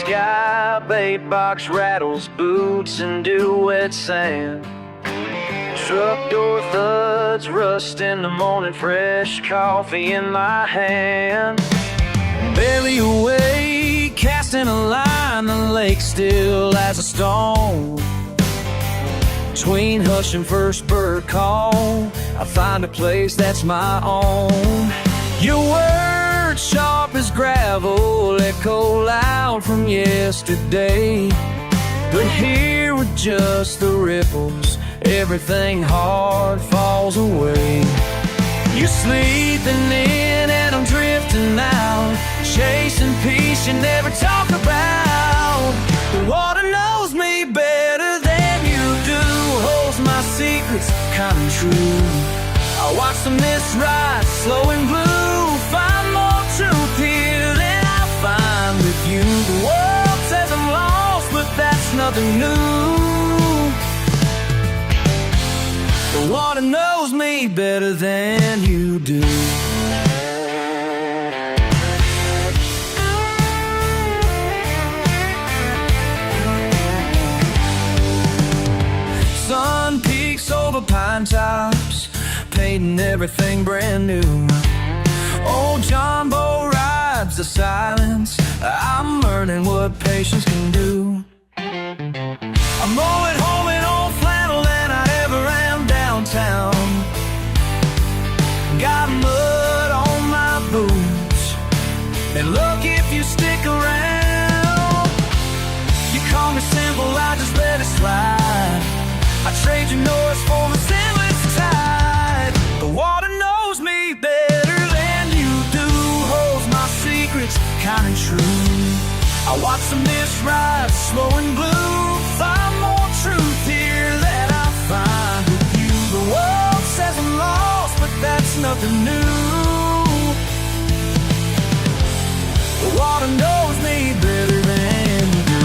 sky, bait box rattles, boots into wet sand. Truck door thuds, rust in the morning, fresh coffee in my hand. Barely away, casting a line, the lake still as a stone. Between hush and first bird call, I find a place that's my own. Your words sharp as gravel, echo loud from yesterday. But here with just the ripples, everything hard falls away. You're sleeping in and I'm drifting out, chasing peace you never talk about. The water knows me better than you do, holds my secrets kind of true. I watch the mist rise slow and blue, find more truth here than I find with you. The world says I'm lost, but that's nothing new. The water knows me better than you do. Sun peaks over pine tops, painting everything brand new. Old John Bow rides the silence, I'm learning what patience can do. I'm more at home in old flannel than I ever am downtown. Got mud on my boots, and look if you stick around. You call me simple, I just let it slide. I trade your noise for this endless tide. The water knows me better than you do, holds my secrets kind of true. I watch the mist rise slow and blue, find more truth here that I find with you. The world says I'm lost, but that's nothing new. The water knows me better than you do.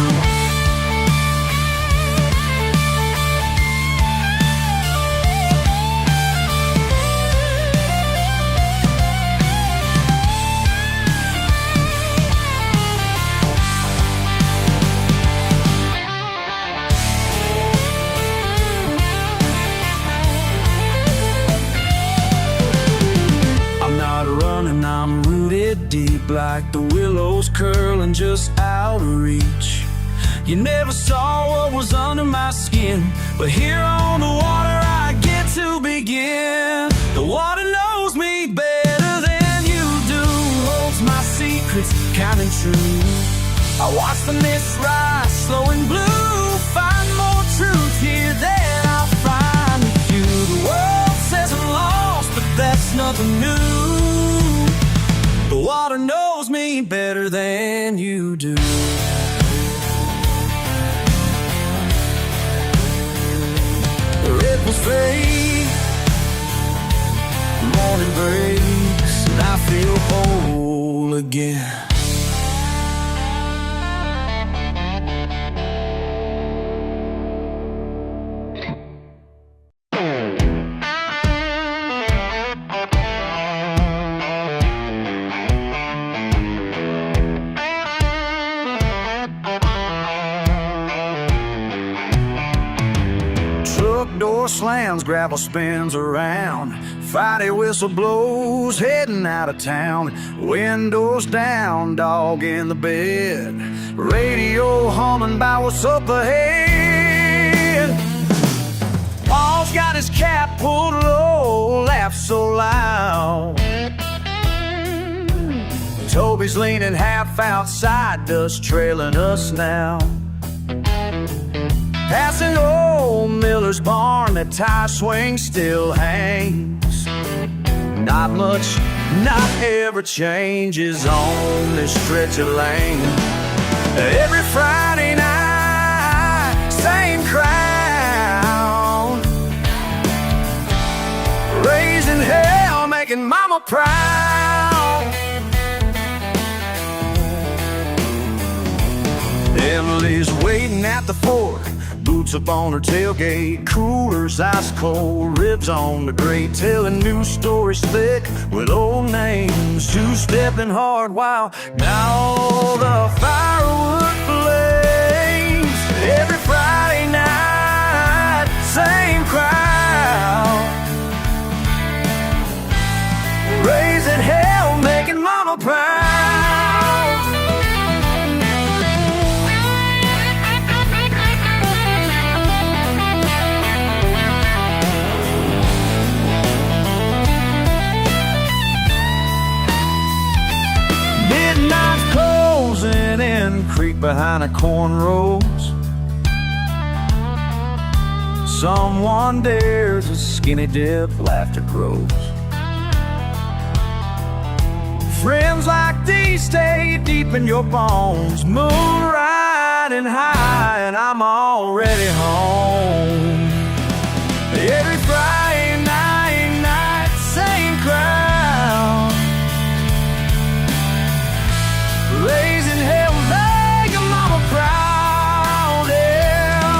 I'm rooted deep like the willows curling just out of reach. You never saw what was under my skin, but here on the water I get to begin. The water knows me better than you do, holds my secrets kind of true. I watch the mist rise slow and blue, find more truth here than I find with you. The world says I'm lost, but that's nothing new. The water knows me better than you do. The ripples fade, morning breaks, and I feel whole again. Door slams, gravel spins around, Friday whistle blows, heading out of town. Windows down, dog in the bed, radio humming about what's up ahead. Paul's got his cap pulled low, laughs so loud. Toby's leaning half outside, dust trailing us now. Passing old Miller's barn, that tire swing still hangs. Not much, not ever changes on this stretch of lane. Every Friday night, same crowd, raising hell, making mama proud. Emily's waiting at the fort, boots up on her tailgate, coolers ice cold, ribs on the grate, telling new stories thick with old names, two-stepping hard while now the firewood mama proud. Midnight's closing in, creek behind the cornrows. Someone dares a skinny dip, laughter grows. Friends like these stay deep in your bones. Moon riding high and I'm already home. Every Friday night, same crowd, raising hell, make a mama proud, yeah.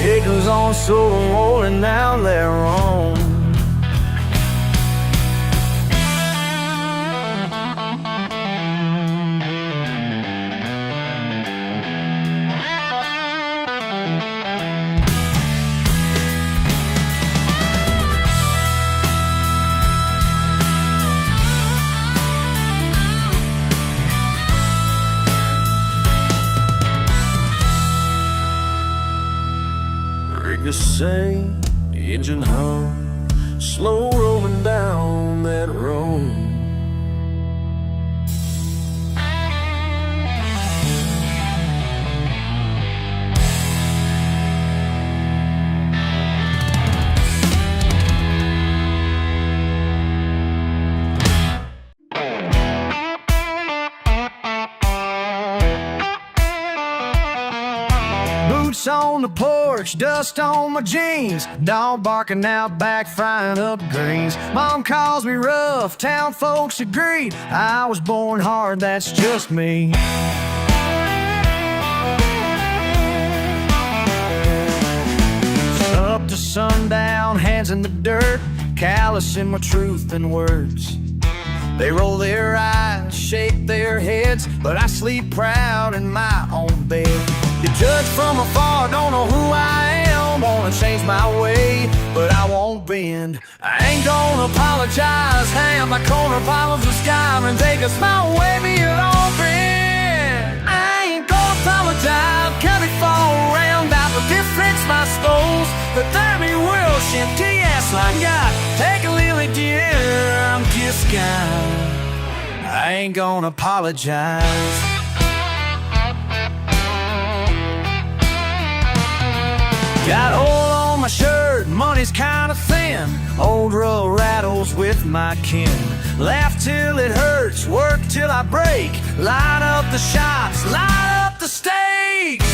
It goes on so rolling down their own. You say, engine hum, slow rolling down that road. Boots on the porch, dust on my jeans, dog barking out back, frying up greens. Mom calls me rough, town folks agree. I was born hard, that's just me. Up to sundown, hands in the dirt, callous in my truth and words. They roll their eyes, shake their heads, but I sleep proud in my own bed. You judge from afar, don't know who I am. Wanna change my way, but I won't bend. I ain't gonna apologize, hand my corner bottles of sky and take a smile away, me it all been. I ain't gonna apologize, cut it fall around about the difference my souls. The 30 will ship TS like God, take a lily dear, I'm just God. I ain't gonna apologize. Got oil on my shirt, money's kinda thin. Old road rattles with my kin. Laugh till it hurts, work till I break. Line up the shots, line up the stakes.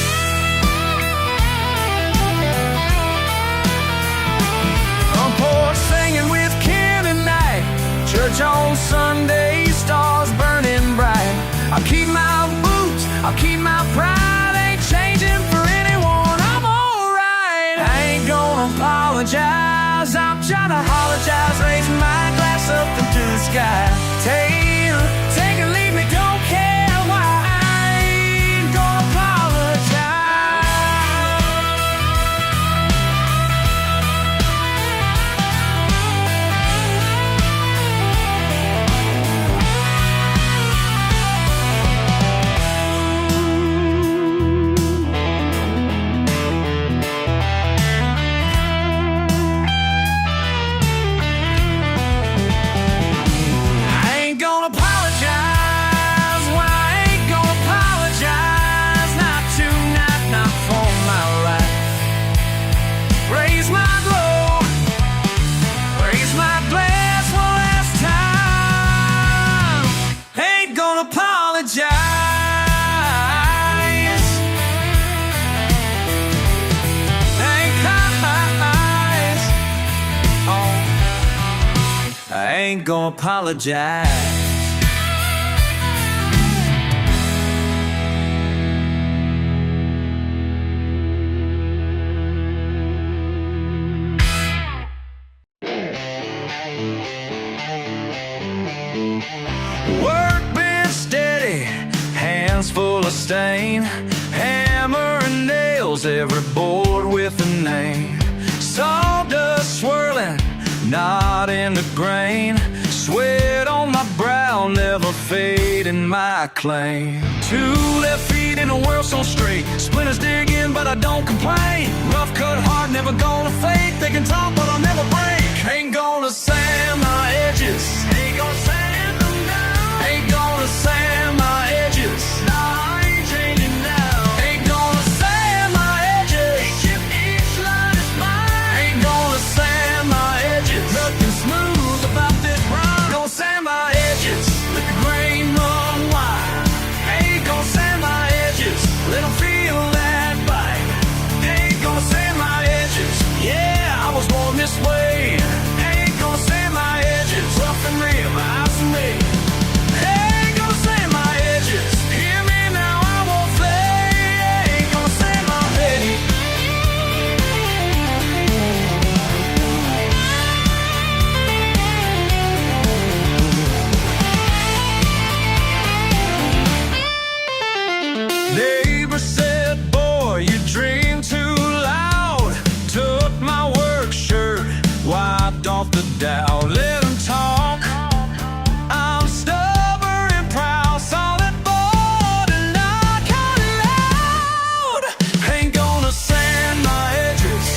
On porch singing with kin at night. Church on Sunday, stars burning bright. I'll keep my boots, I'll keep my pride. Ain't changing for anyone, I'm alright. I ain't gonna apologize, I'm trying to apologize. Raising my glass up into the sky. Take it, leave me, don't care why. I ain't gonna apologize. Ain't gonna apologize. Work been steady, hands full of stain. Hammer and nails, every board with a name. Sawdust swirling, not in the grain. Sweat on my brow, never fading my claim. Two left feet in a world so straight. Splinters dig in, but I don't complain. Rough cut heart, never gonna fade. They can talk, but I'll never break. Ain't gonna sand my edges. Ain't gonna sand them down. Ain't gonna sand my edges. Nah, I ain't changing now. Ain't gonna sand my edges. Each line is mine. Ain't gonna sand my edges. Nothing smooth about this ride. Gonna sand my edges. Let the grain run wide. Ain't gonna sand my edges. Let them feel that bite. Ain't gonna sand my edges. Yeah, I was born this way. Ain't gonna sand my edges. Rough and real, eyes and me. Ain't gonna sand my edges. Hear me now, I won't fade. Ain't gonna sand my edges. Neighbor said, boy, you dream too loud. Took my work shirt, wiped off the doubt. Let them talk, I'm stubborn and proud. Solid board and not cut loud. Ain't gonna sand my edges.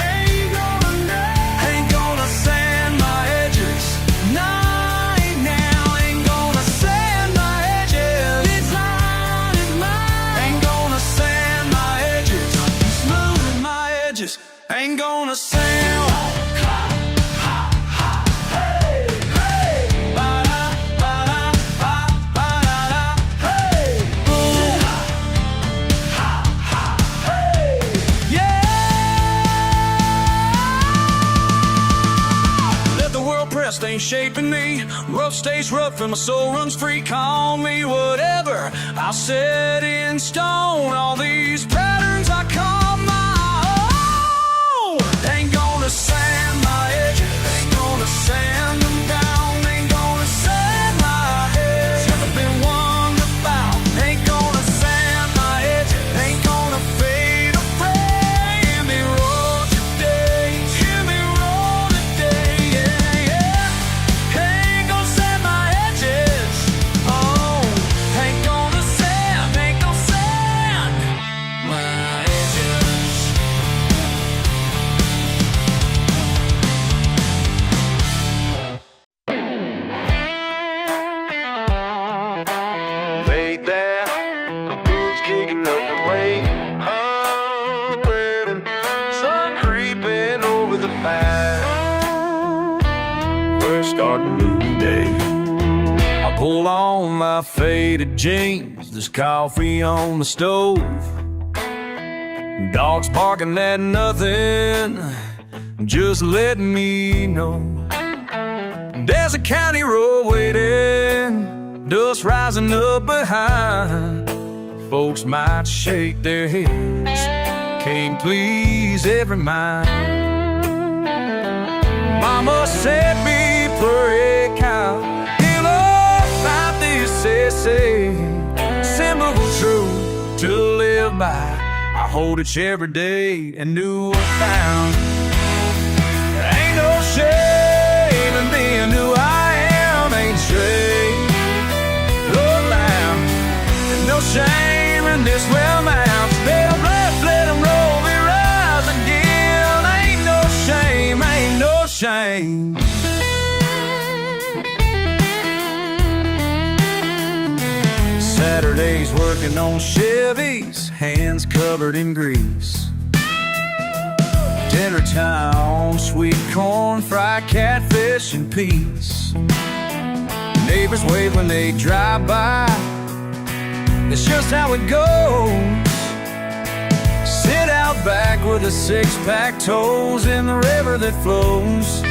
Ain't gonna sand my edges. Nah, ain't now. Ain't gonna sand my edges. This line is mine. Ain't gonna sand my edges. Smooth my edges. Ain't gonna sand. Ain't shaping me. Rough stays rough and my soul runs free. Call me whatever, I'll set in stone all these patterns I call my own. Ain't gonna sand my edges. Ain't gonna sand them down. Ain't gonna sand my edges. Never been one about. Ain't gonna sand my edges. Ain't gonna fade away. Hear me roll today. Hear me roll today. Yeah, yeah. Ain't gonna sand my edges. Oh, ain't gonna sand my edges. Laid there, the boots kicking up the weight. Unreading, sun creeping over the path. First start the new day. I pull on my faded jeans. There's coffee on the stove. Dogs barking at nothing, just letting me know. There's a county road waiting, dust rising up behind. Folks might shake their heads, can't please every mind. Mama said be a cow, he'll like this, say, simple truth to live by. I hold each every day and new I found. Ain't no shame in being who I am, ain't shame. Oh, lamb, and no shame in this well mouth. Let 'em laugh, let 'em roll, we rise again. Ain't no shame, ain't no shame. Saturdays working on Chevys, hands covered in grease. Dinner time, sweet corn, fried catfish and peas. Neighbors wave when they drive by, it's just how it goes. Sit out back with a six-pack, toes in the river that flows.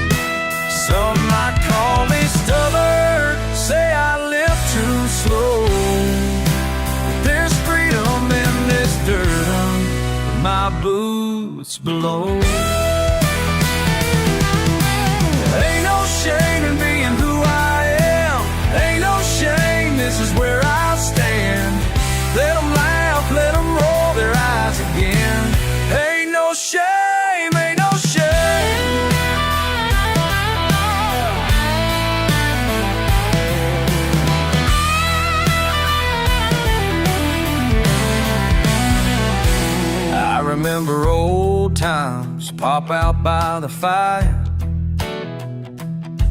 Some might call me stubborn, say I live too slow. There's freedom in this dirt, my boots below. Ain't no shame in being who I am. Ain't no shame, this is where I stand. Let 'em laugh, let 'em roll their eyes again. Ain't no shame, ain't no shame. remember old times pop out by the fire.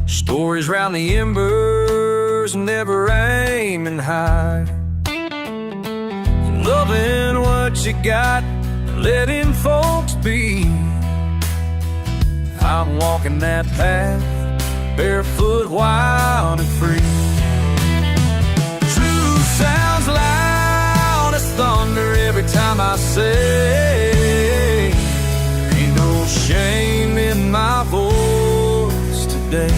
Stories round the embers, never aiming high. Loving what you got, letting folks be. I'm walking that path, barefoot, wild and free. Truth sounds loud as thunder every time I say, ain't no shame in my voice today.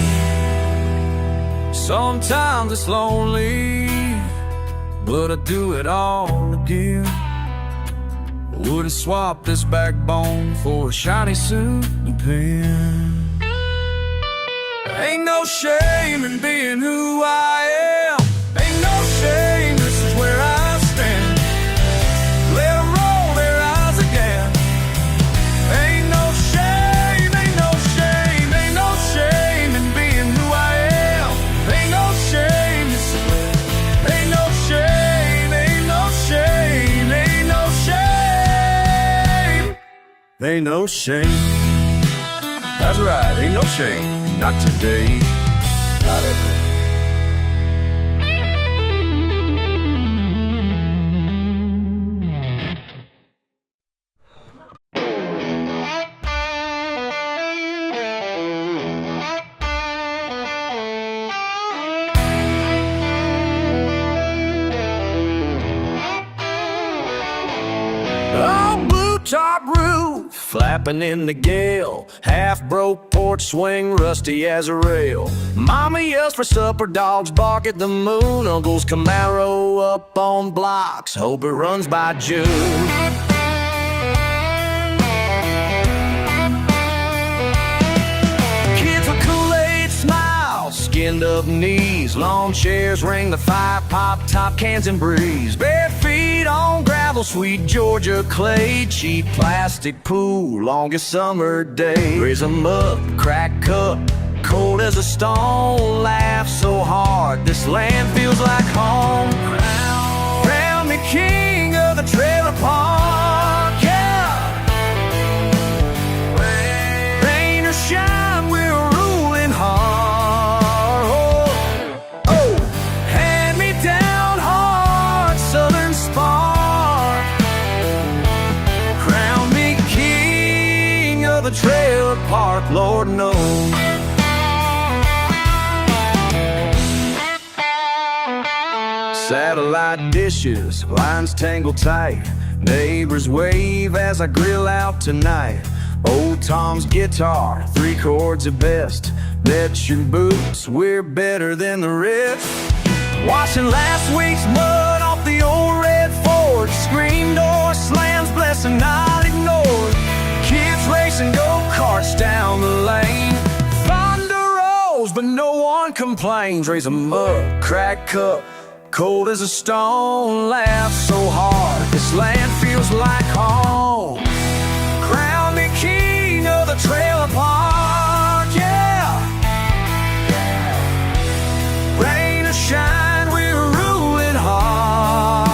Sometimes it's lonely, but I do it all again. Wouldn't swap this backbone for a shiny suit and pen. Ain't no shame in being who I am. Ain't no shame, this is where I stand. Let them roll their eyes again. Ain't no shame, ain't no shame, ain't no shame in being who I am. Ain't no shame, ain't no shame, ain't no shame, ain't no shame. Ain't no shame. That's right, ain't no shame. Not today. Not ever. Oh, blue top roof, flapping in the gale. Half-broke porch swing, rusty as a rail. Mama yells for supper, dogs bark at the moon. Uncle's Camaro up on blocks, hope it runs by June. Kids with Kool-Aid smiles, skinned up knees. Lawn chairs ring the fire, pop top cans and breeze. Bare feet on gravel, sweet Georgia clay. Cheap plastic pool, longest summer day. Raise 'em up, crack cup, cold as a stone. Laugh so hard, this land feels like home. Crown me king of the trailer park, yeah. Rain or shine, we're ruling hard. Oh, hand me down hard, southern spark. Crown me king of the trailer park, Lord knows. Satellite dishes, lines tangle tight. Neighbors wave as I grill out tonight. Old Tom's guitar, 3 chords at best. Veteran boots, we're better than the rest. Washing last week's mud off the old red Ford. Screen door slams, blessing not ignored. Kids racing go-karts down the lane. Thunder rolls, but no one complains. Raise 'em up, crack cup, cold as a stone. Laugh so hard, this land feels like home. Crown me king of the trailer park, yeah. Rain or shine, we're ruling hard.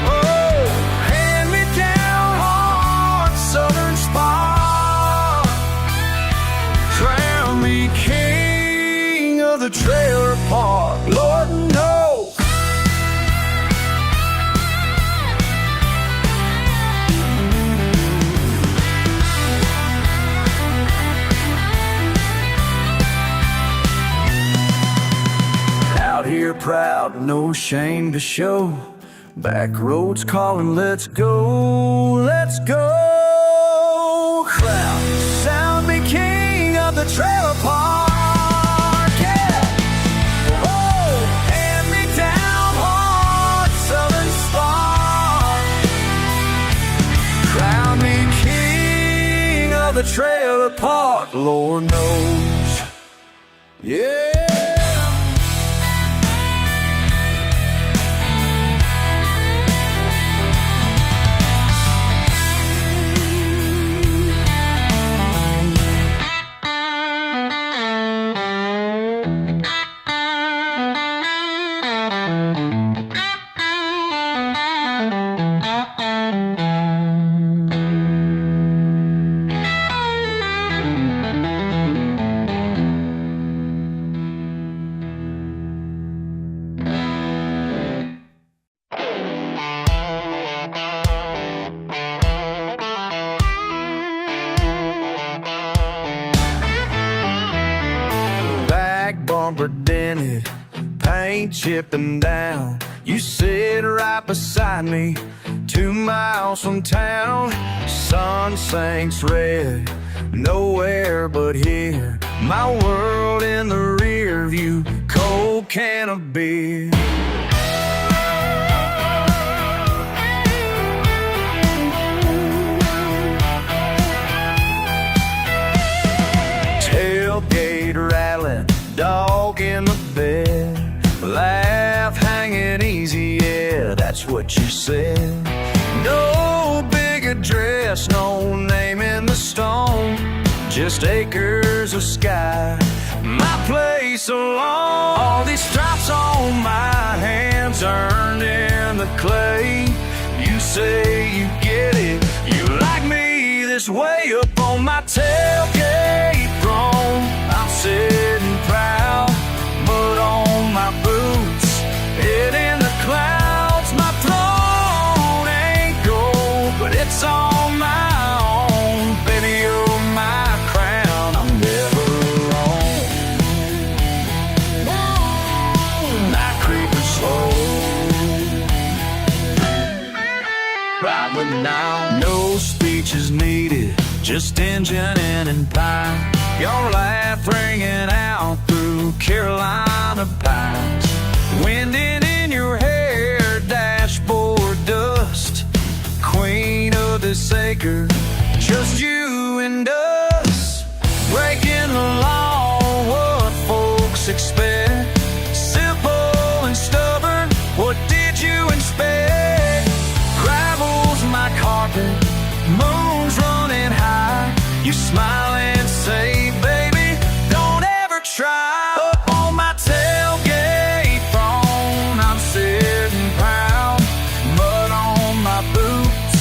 Oh, hand me down hard, southern spark. Crown me king of the trailer park, Lord knows. Out here proud, no shame to show. Backroads calling, let's go, let's go. Crowd, sound me king of the trailer park, yeah. Oh, hand me down hard, southern spark. Crown me king of the trailer park, Lord knows, yeah. bumper dented, paint chipping down. You sit right beside me, 2 miles from town. Sun sinks red, nowhere but here. My world in the rear view, cold can of beer. Tailgate rattling, dog in the bed, laugh hanging easy, yeah, that's what you said. No big address, no name in the stone, just acres of sky, my place alone. All these stripes on my hands earned in the clay. You say you get it, you like me this way. Up on my tailgate throne, I'm sitting proud, mud on my boots, head in the clouds. My throne ain't gold, but it's on my own. Baby, you're my crown, I'm never alone. Night creeping slow, riding now. No speech is needed, just engine and pine. Your laugh ringing out through Carolina pines. Winding in your hair, dashboard dust. Queen of this acre, just you and us. Breaking the law, what folks expect. Simple and stubborn, what did you expect? Gravel's my carpet, moon's running high. You smile and say, baby, don't ever try. Up on my tailgate throne, I'm sitting proud, mud on my boots,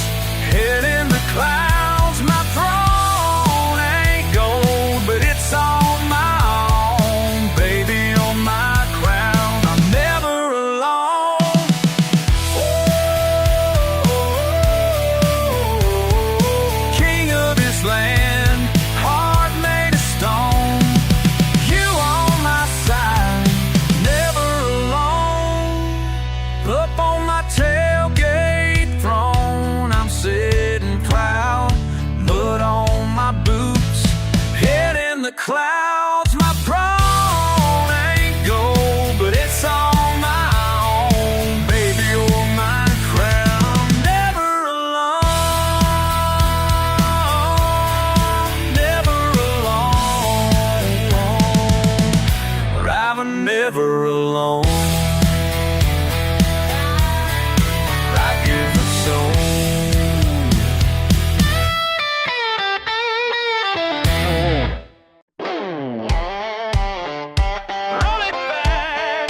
head in the clouds. My throne ain't gold, but it's on my own. Baby, on my crown, I'm never alone. King of this land, heart made of stone. You on my side, never alone. Up on my tailgate throne, I'm sitting proud, mud on my boots, head in the clouds. My throne ain't gold, but it's on my own. Baby, you're my crown, never alone, never alone. I'm never alone. I give a soul. Roll it back.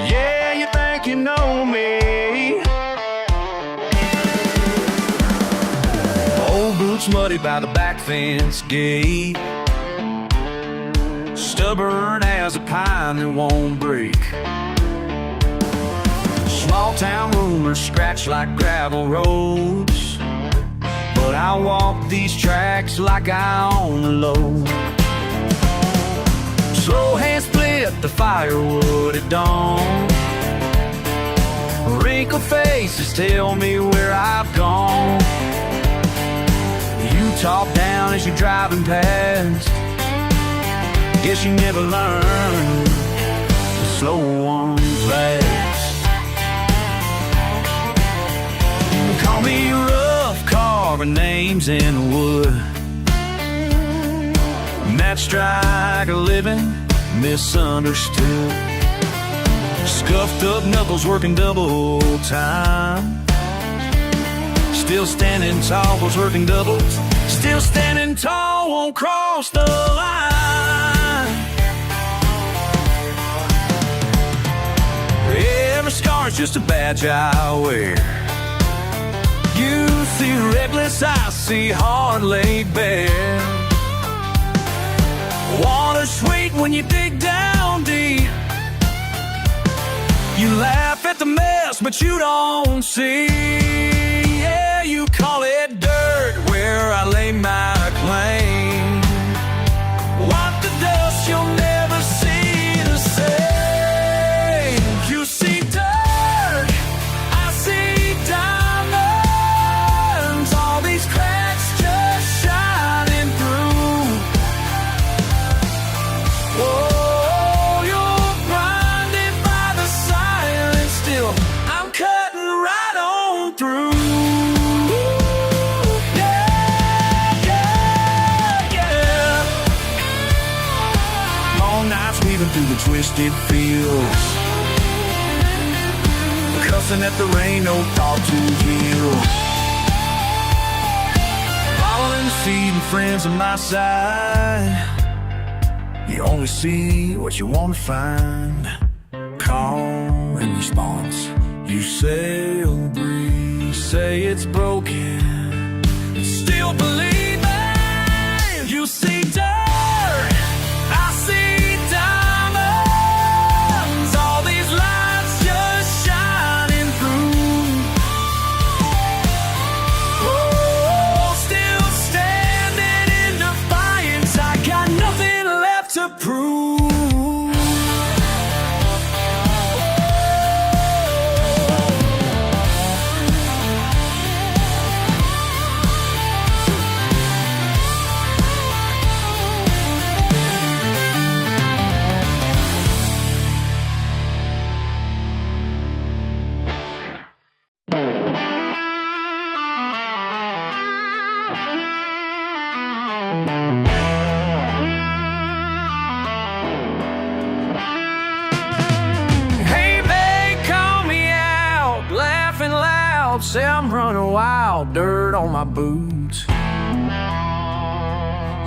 Yeah, you think you know me. Old boots muddy by the back fence gate, stubborn as a pine that won't break. Small town rumors scratch like gravel roads, but I walk these tracks like I own the load. Slow hand split the firewood at dawn. Wrinkled faces tell me where I've gone. You talk down as you're driving past. Guess you never learned the slow ones last. Call me rough, carving names in the wood. Match strike a living, misunderstood. Scuffed up knuckles working double time. Still standing tall, was working doubles. Still standing tall, won't cross the line. Every scar's just a badge I wear. You see reckless, I see hard laid bare. Water sweet when you dig down deep. You laugh at the mess, but you don't see. Yeah, you call it dirt where I lay my claim. Wipe the dust, you'll never see the same. Swerving through the twisted fields, cussing at the rain, no thought to heal. Following the seed and friends on my side, you only see what you want to find. Call and response, you sail breeze, say it's broken, still believing. You see dirt, I see diamonds, all these lights just shining through. Oh, still standing in defiance, I got nothing left to prove. Say I'm running wild, dirt on my boots.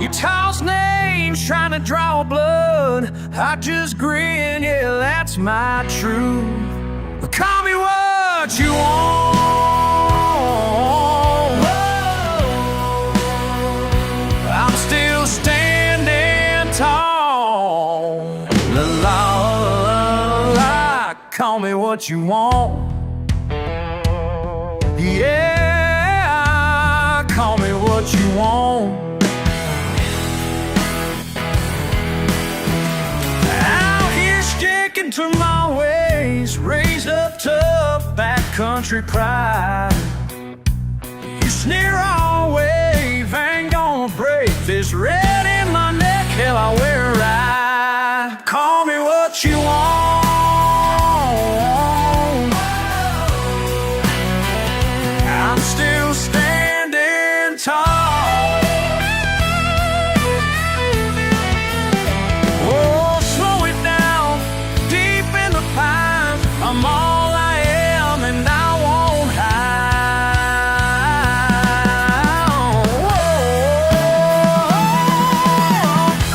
You toss names trying to draw blood, I just grin, yeah, that's my truth. But call me what you want, I'm still standing tall. La la la la, call me what you want. Yeah, call me what you want. Out here sticking to my ways, raise up tough backcountry pride. You sneer all wave, ain't gonna break this red in my neck, hell I wear a ride. Call me what you want, I'm still standing tall. Oh, slow it down, deep in the pines, I'm all I am and I won't hide.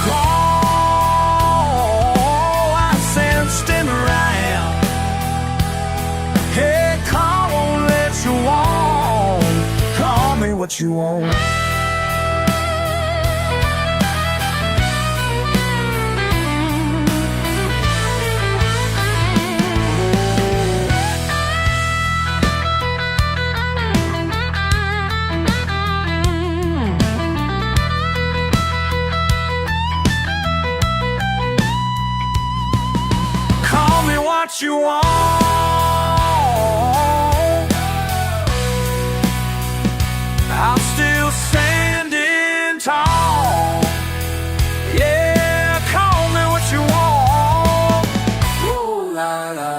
Oh, I sensed him around. Hey, call won't let you walk, call me what you want. Call me what you want, I'm still standing tall. Yeah, call me what you want. Ooh, la, la.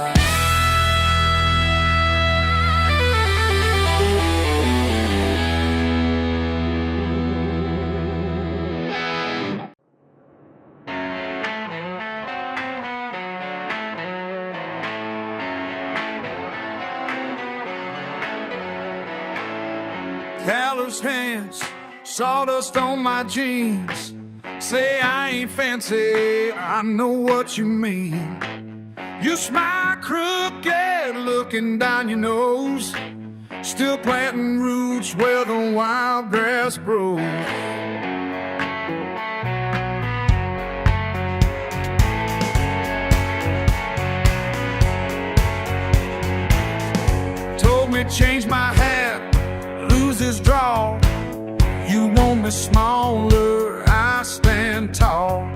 Calloused hands, sawdust on my jeans. Say I ain't fancy, I know what you mean. You smile crooked, looking down your nose, still planting roots where the wild grass grows. Told me change my hat, lose his draw. You want me smaller, I stand tall.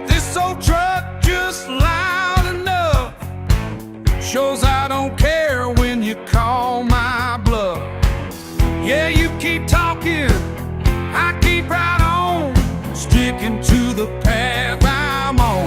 This old truck just loud enough, shows I don't care when you call my bluff. Yeah, you keep talking, I keep right on, sticking to the path I'm on.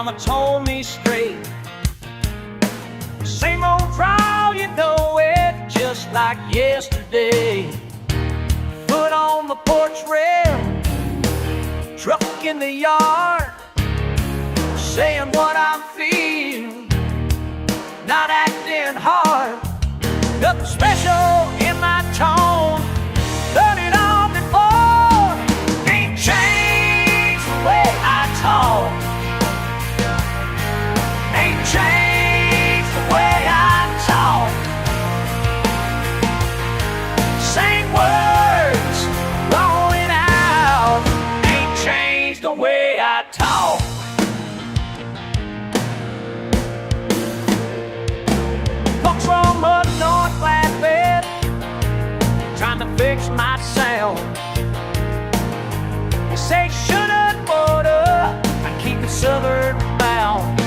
Mama told me straight, same old trial, you know it, just like yesterday. Foot on the porch rail, truck in the yard, saying what I'm feeling, not acting hard. Nothing special in my tone, done it all before. Ain't changed the way I talk, ain't changed the way I talk. Same words rolling out, ain't changed the way I talk. Folks from up north Blackberry, trying to fix my sound. They say shoulda, woulda, I keep it southern bound.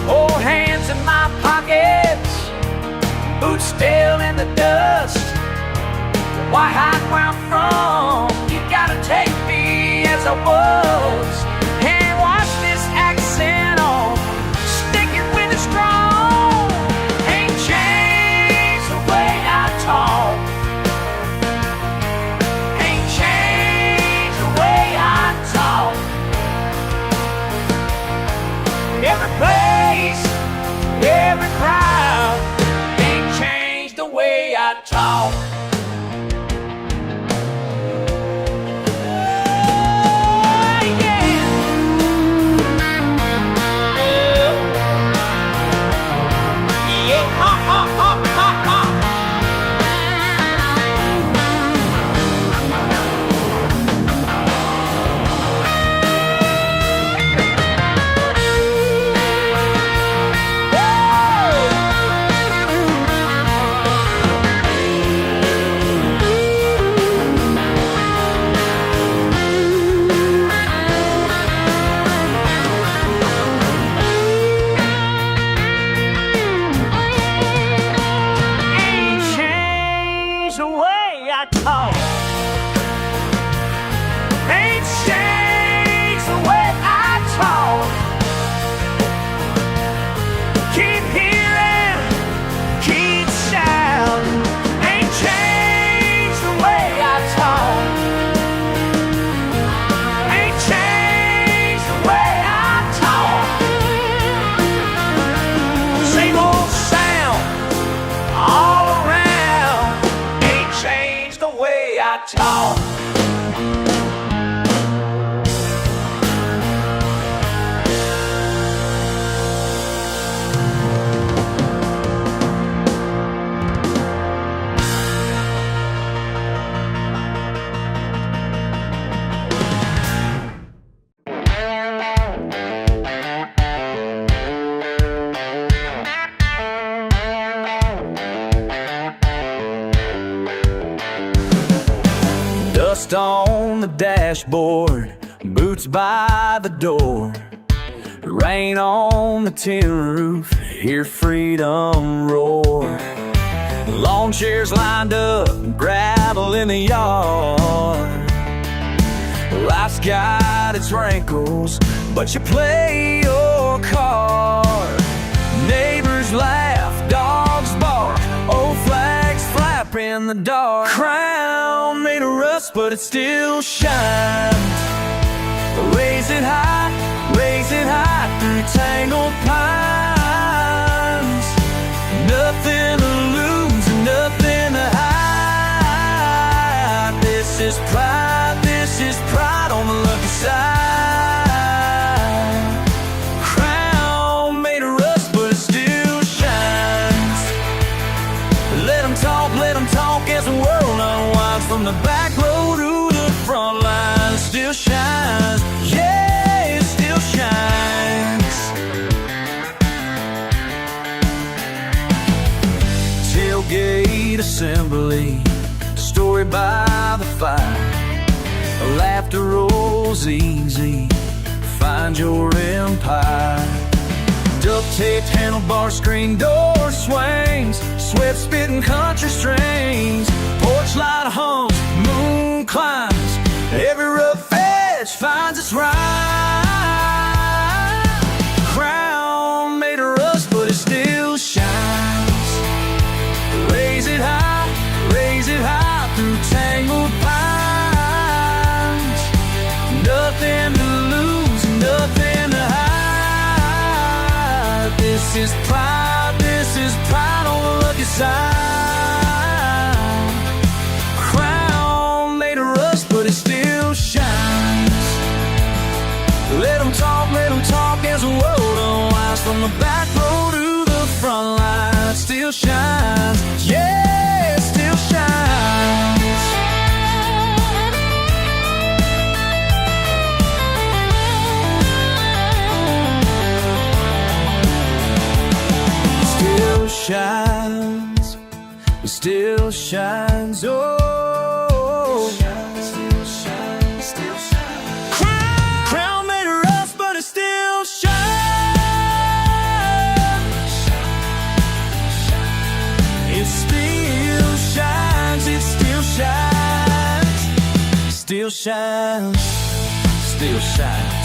Old hands in my pockets, boots still in the dust. Why hide where I'm from? You gotta take me as I was. And watch this accent on, stick it with it strong. Ain't changed the way I talk, ain't changed the way I talk. Every place, every crowd, ain't changed the way I talk. Dust on the dashboard, boots by the door, rain on the tin roof, hear freedom roar. Lawn chairs lined up, gravel in the yard. Life's got its wrinkles, but you play your card. Neighbors laugh, dogs bark, old flags flap in the dark. Crown made of rust, but it still shines. Raise it high through tangled pines. Nothing to lose and nothing to hide. This is pride on the lucky side. Crown made of rust, but it still shines. Let them talk as the world unwinds. From the back road to the front line, still shines. Yeah, it still shines. Tailgate assembly, story by the fire. Laughter rolls easy, find your empire. Duct-taped handlebar, screen door swings, sweat spitting country strings. Porch light hums, moon climbs, every rough edge finds its rhyme. through tangled pines. Nothing to lose, nothing to hide. This is pride on the lucky side. Crown made of rust, but it still shines. Let them talk as the world unwinds. From the back road to the front line, still shines, yeah, it still shines. Still shines, it still shines, oh. Still shines, still shines. Crown made of rust, but it still shines. It still shines, it still shines. Still shines, still shines.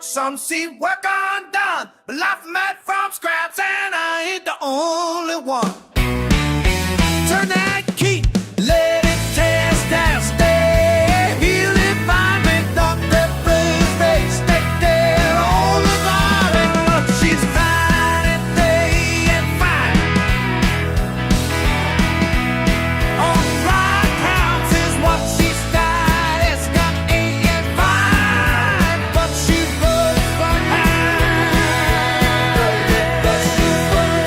Some see work undone, but life made from scraps, and I ain't the only one. Turn that key, let it test and stay. Feel it fine, make the preference race. Stay there all the time, but she's fine and day and fine. On right counts is what she's got. It's got A and fine, but she's behind. But she's behind.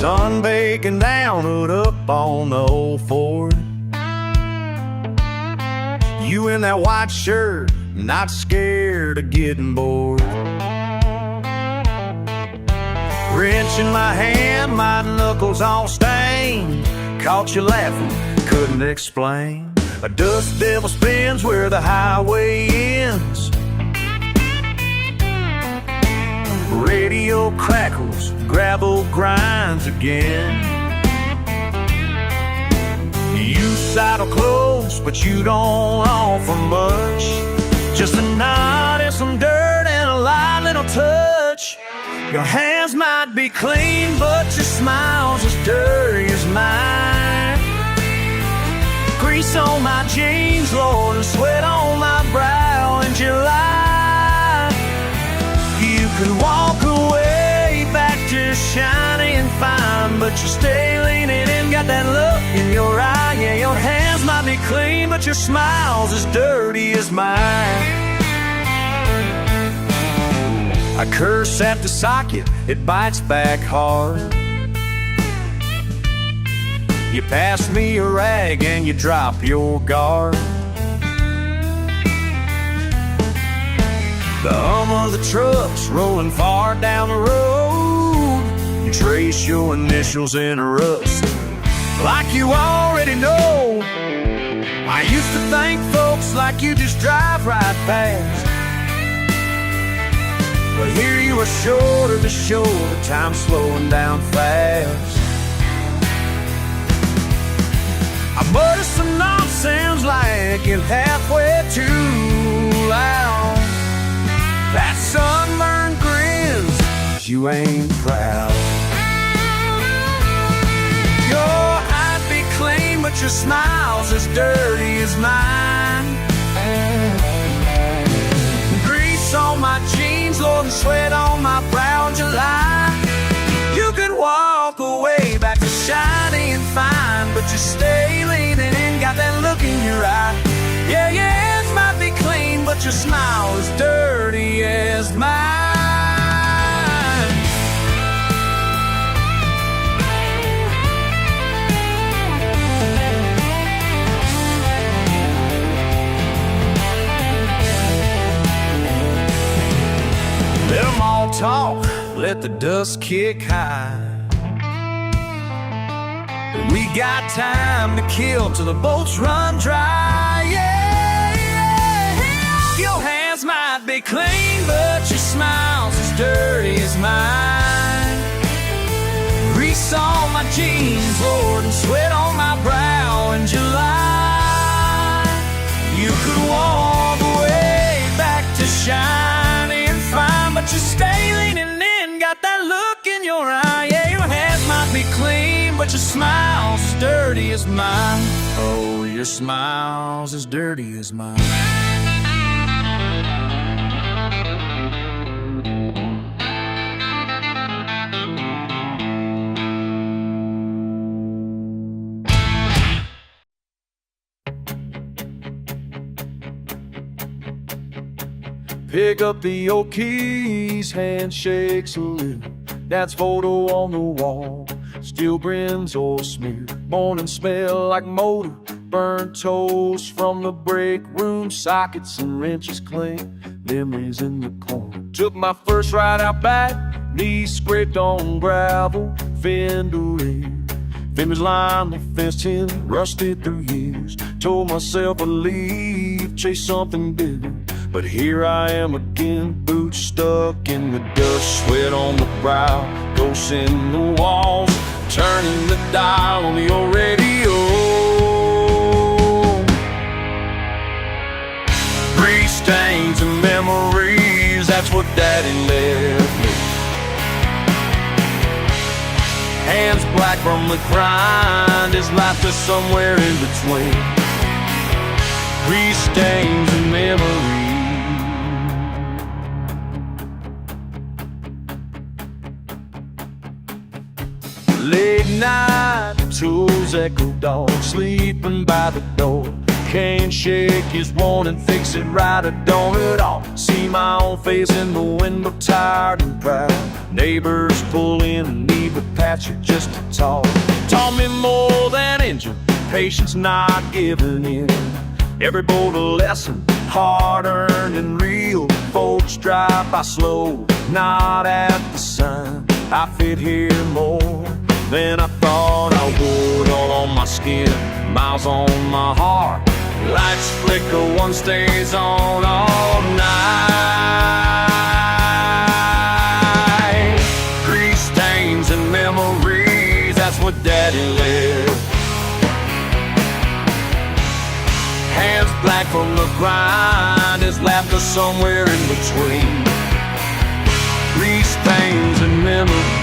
sun baking down, hood up on the old Ford. You in that white shirt, not scared of getting bored. Wrench in my hand, my knuckles all stained. Caught you laughing, couldn't explain. A dust devil spins where the highway ends. Radio crackles, gravel grinds again. You sidle close, but you don't offer much. Just a nod and some dirt and a light little touch. Your hands might be clean, but your smile's as dirty as mine. Grease on my jeans, Lord, and sweat on my brow in July. You could walk away back to shiny and fine, but you stay leaning in, got that look in your eye. Yeah, your hands might be clean, but your smile's as dirty as mine. I curse at the socket, it bites back hard. You pass me a rag and you drop your guard. The hum of the trucks rolling far down the road. You trace your initials in a rust, like you already know. I used to think folks like you just drive right past, but here you are shoulder to shoulder, time slowing down fast. I mutter some nonsense like you're halfway too loud. That sunburned grins, you ain't proud. Your eyes be clean, but your smile's as dirty as mine. Grease on my jeans, Lord, and sweat on my brow in July. You could walk away back to shiny and fine, but you stay leaning in, got that look in your eye. Yeah, your hands might be clean, but your smile is dirty as mine. Let them all talk, let the dust kick high. We got time to kill till the boats run dry. Yeah, yeah. Your hands might be clean, but your smile's as dirty as mine. Grease on my jeans, Lord, and sweat on my brow in July. You could walk away back to shiny and fine, but you stay leaning in, got that look in your eye. Yeah, your hands might be clean, but your smile's as dirty as mine. Oh, your smile's as dirty as mine. Pick up the old keys, handshake salute. That's photo on the wall, steel brims or smear. Morning smell like motor, burnt toast from the break room. Sockets and wrenches clean, memories in the corner. Took my first ride out back, knees scraped on gravel. Fender in, fenders lined the fence tin, rusted through years. Told myself I'd leave, chase something bigger. But here I am again, boots stuck in the dust, sweat on the brow, ghosts in the walls, turning the dial on the old radio. Grease stains and memories, that's what Daddy left me. Hands black from the grind, his life is somewhere in between. Grease stains and memories. Late night, tools echo dog, sleeping by the door. Can't shake his warning, fix it right, I don't at all. See my own face in the window, tired and proud. Neighbors pull in and need the power. stature just to talk. Taught me more than engine, patience not giving in. Every boat a lesson, hard-earned and real. Folks drive by slow, not at the sign. I fit here more than I thought I would. All on my skin, miles on my heart. Lights flicker, one stays on all night. Grease stains and memories, that's what Daddy lived. Hands black from the grind, his laughter somewhere in between. Grease stains and memories.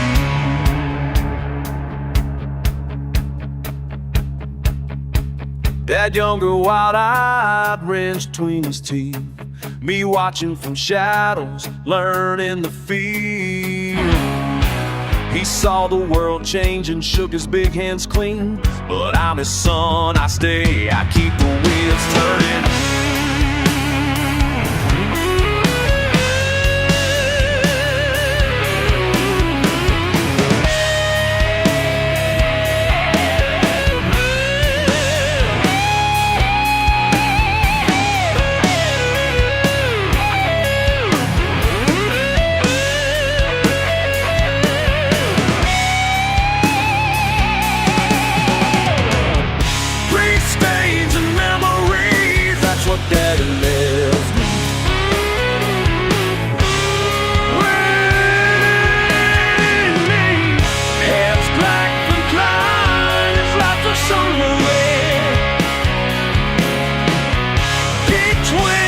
That younger, wild-eyed wrench between his teeth. Me watching from shadows, learning the feel. He saw the world change and shook his big hands clean. But I'm his son, I stay, I keep the wheels turning. Daddy lives. Heads black and blind, it's like the sun will wet between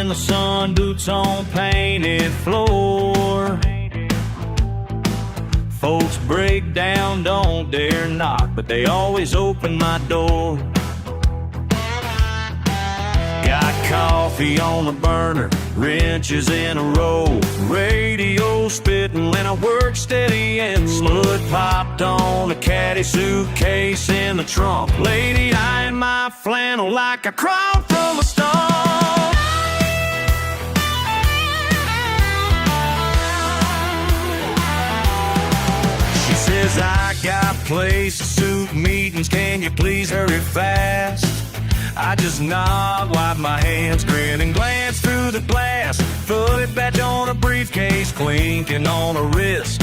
our sun, boots on painted floor. Folks break down, don't dare knock, but they always open my door. Got coffee on the burner, wrenches in a row, radio spitting when I work steady and mud popped on a caddy suitcase in the trunk. Lady eyeing my flannel like I crawled from a stone. Says I got places, suit meetings, can you please hurry fast? I just nod, wipe my hands, grin and glance through the glass. Fully badge on a briefcase, clinking on a wrist.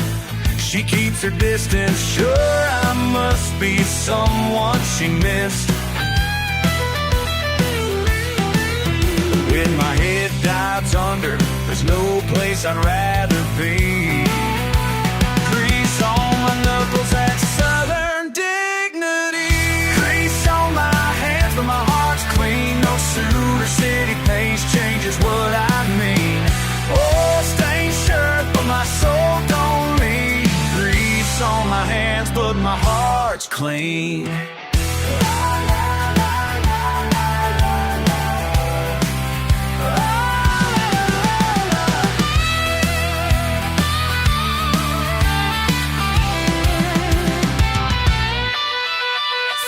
She keeps her distance, sure I must be someone she missed. When my head dives under, there's no place I'd rather be. Grease on my knuckles, that southern dignity. Grease on my hands, but my heart's clean. No suit or city pace changes what I mean. Oh, stained shirt, but my soul don't leave. Grease on my hands, but my heart's clean.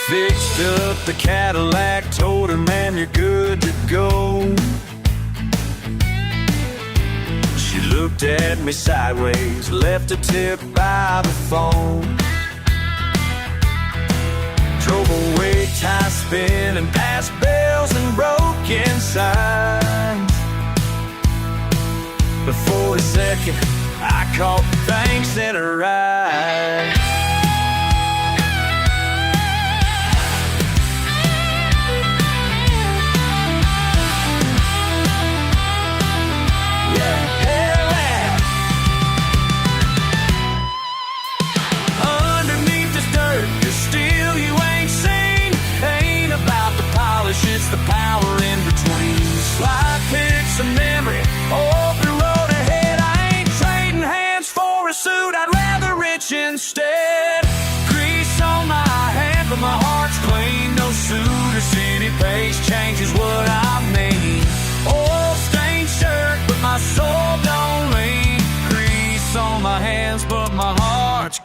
Fixed up the Cadillac, told her, man, you're good to go. She looked at me sideways, left a tip by the phone. Drove away, tie spinning, past bells and broken signs. Before a second, I caught thanks in her eyes.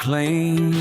clean.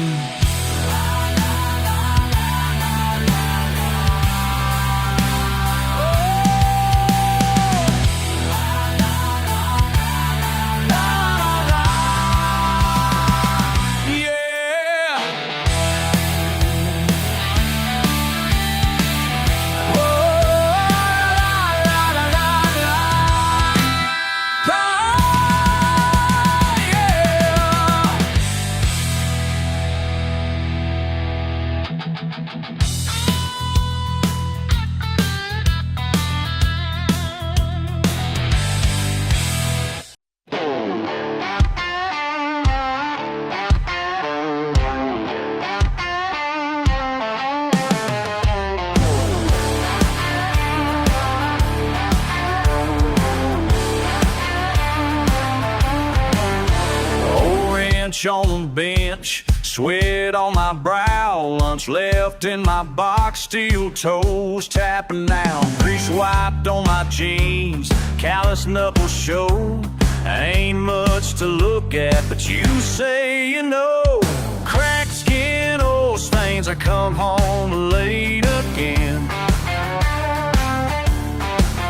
On the bench, sweat on my brow, lunch left in my box, steel toes tapping now, grease wiped on my jeans, callous knuckles show. Ain't much to look at, but you say you know. Cracked skin, old stains, I come home late again.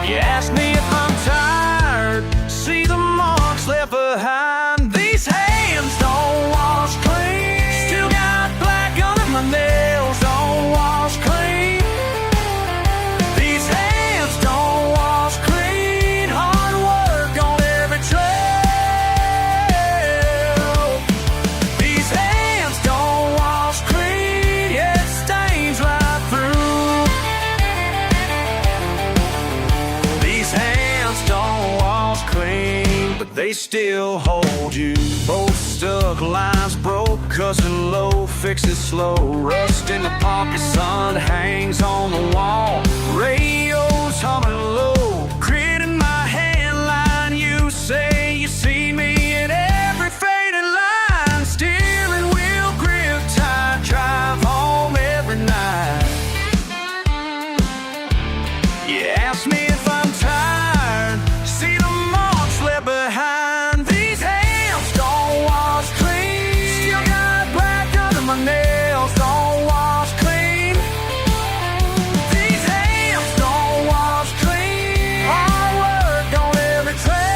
You ask me if I'm tired, see the marks left behind. These hands don't wash clean, still got black under my nails, don't wash clean. These hands don't wash clean, hard work on every trail. These hands don't wash clean, yeah, it stains right through. These hands don't wash clean, but they still hold you. Both stuck, lines broke, cousin low, fix it slow. Rust in the pocket, sun hangs on the wall. Radio's humming low, grit in my headline. You say you see me in every faded line. Steering wheel grip tight, drive home every night. You ask me if I'm tired, see the marks left behind. These hands don't wash clean, still got black under my nails, don't wash clean. These hands don't wash clean, hard work on every trail.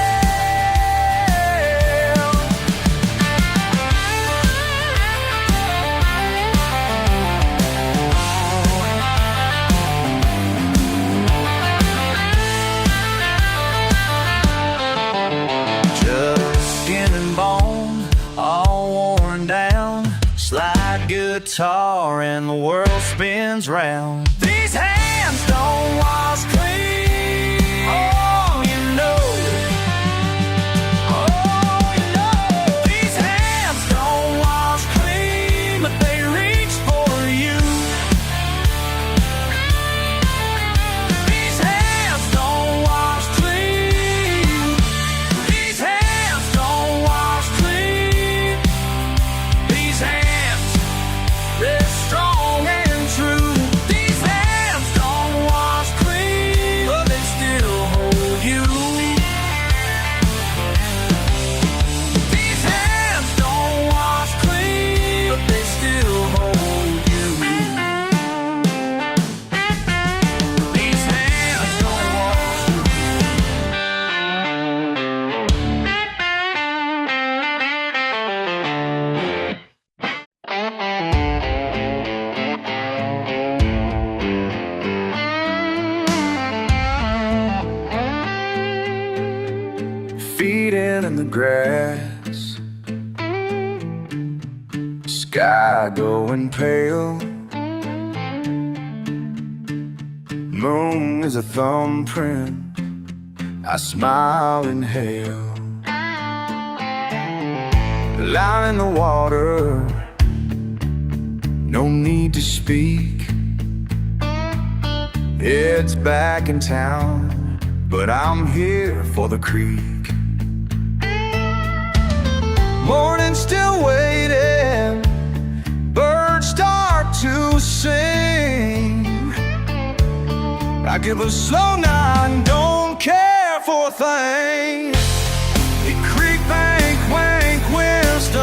Just skin and bone, all worn down. Slide guitar and the world spins round. These hands don't wash clean. Oh, you know. Oh, you know. These hands don't wash clean, but they reach for you. These hands don't wash clean. These hands don't wash clean. These hands, they're strong and true. These hands don't wash clean, but they still hold you. These hands don't wash clean, but they still hold you. These hands don't wash feet in the grass, sky going pale. Moon is a thumbprint, I smile and hail. Line in the water, no need to speak. It's back in town, but I'm here for the creek. Morning still waiting, birds start to sing. I give a slow nine, don't care for a thing. It creek bank wank wisdom.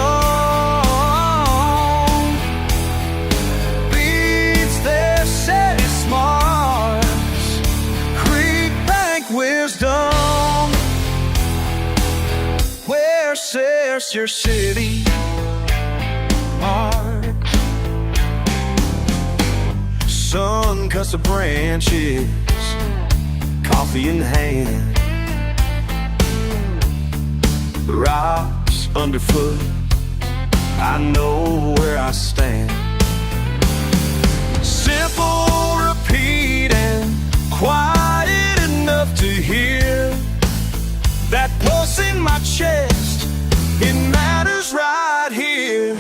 there's your city park. Sun cuts the branches, coffee in hand. Rocks underfoot, I know where I stand. Simple, repeating, quiet enough to hear that pulse in my chest. It matters right here.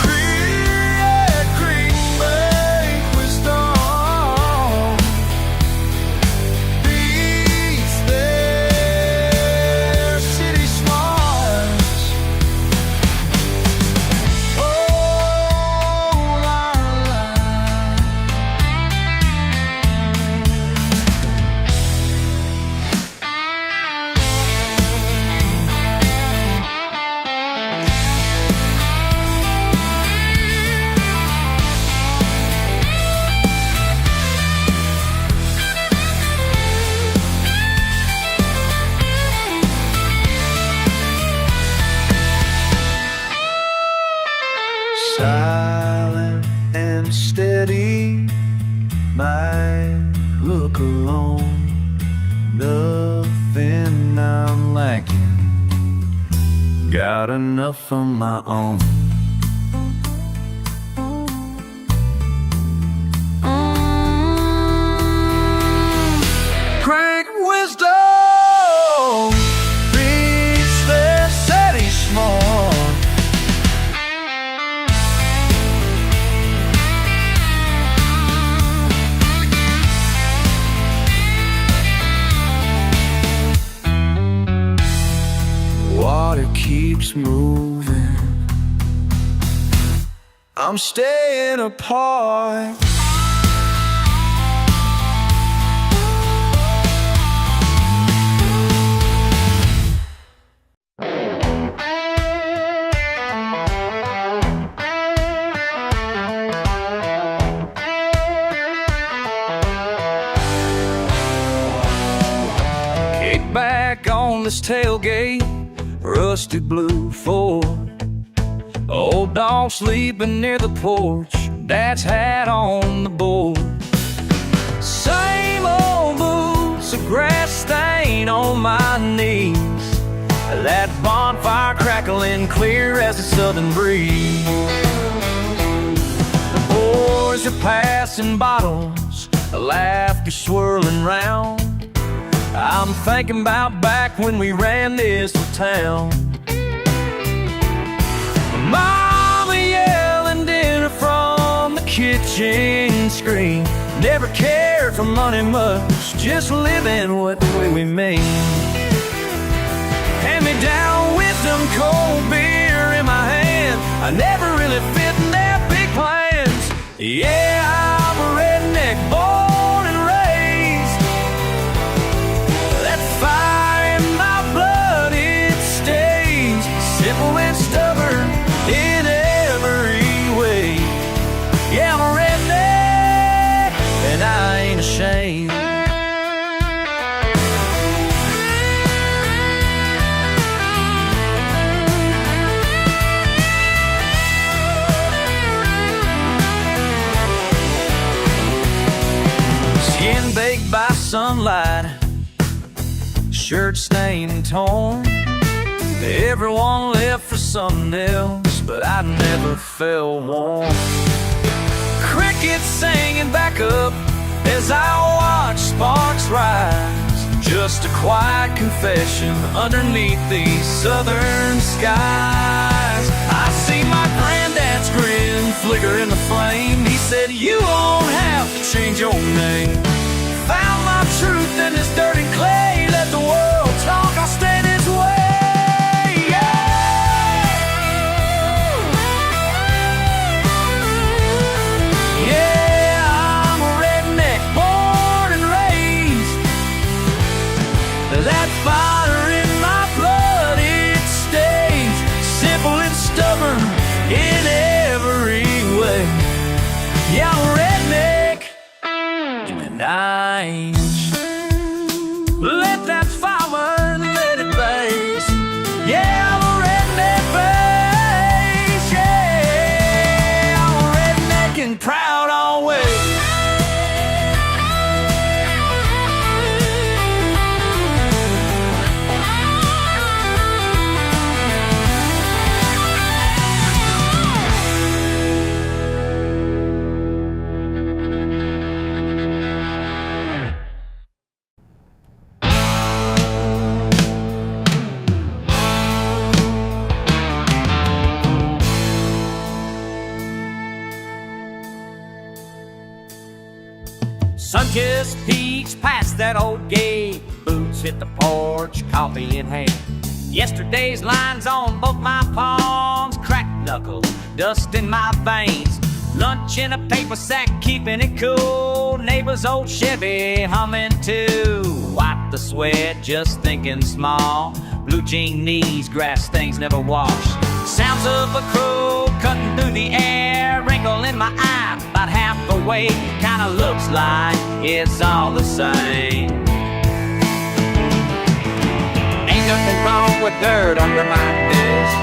Create, make wisdom. Beats their city smarts. Oh, la, la. Silent and steady, might look alone. Nothing I'm lacking, got enough of my own. Great wisdom beats their city small. Water keeps moving, I'm staying apart. Kick back on this tailgate, rusty blue Ford. Old dog sleeping near the porch, dad's hat on the board. Same old boots, a grass stain on my knees. That bonfire crackling clear as a southern breeze. The boys are passing bottles, laughter swirling round. I'm thinking about back when we ran this town. Mama yelling dinner from the kitchen screen. Never cared for money much, just living what the way we mean. Hand me down wisdom, cold beer in my hand. I never really fit in their big plans. Yeah, I'm a redneck, born and raised. That fire in my blood, it stays. Simple and stubborn in every way. Yeah, I'm a redneck, and I ain't ashamed. Skin baked by sunlight, shirt stained and torn. Everyone left for something else, but I never felt warm. Crickets singing back up as I watch sparks rise. Just a quiet confession underneath these southern skies. I see my granddad's grin flicker in the flame. He said, you won't have to change your name. Found my truth in this dirty clay. Let the world talk, I'll stay this way. Yeah, I'm a redneck, born and raised. That fire in my blood, it stays. Simple and stubborn in every way. Yeah, I'm a redneck, and I ain't just peeks past that old gate. Boots hit the porch, coffee in hand. Yesterday's lines on both my palms, cracked knuckles, dust in my veins. Lunch in a paper sack, keeping it cool. Neighbor's old Chevy humming too. Wipe the sweat, just thinking small. Blue jean knees, grass stains never wash. Sounds of a crow cutting through the air. Wrinkle in my eye, about half away. Kinda looks like it's all the same. Ain't nothing wrong with dirt under my desk.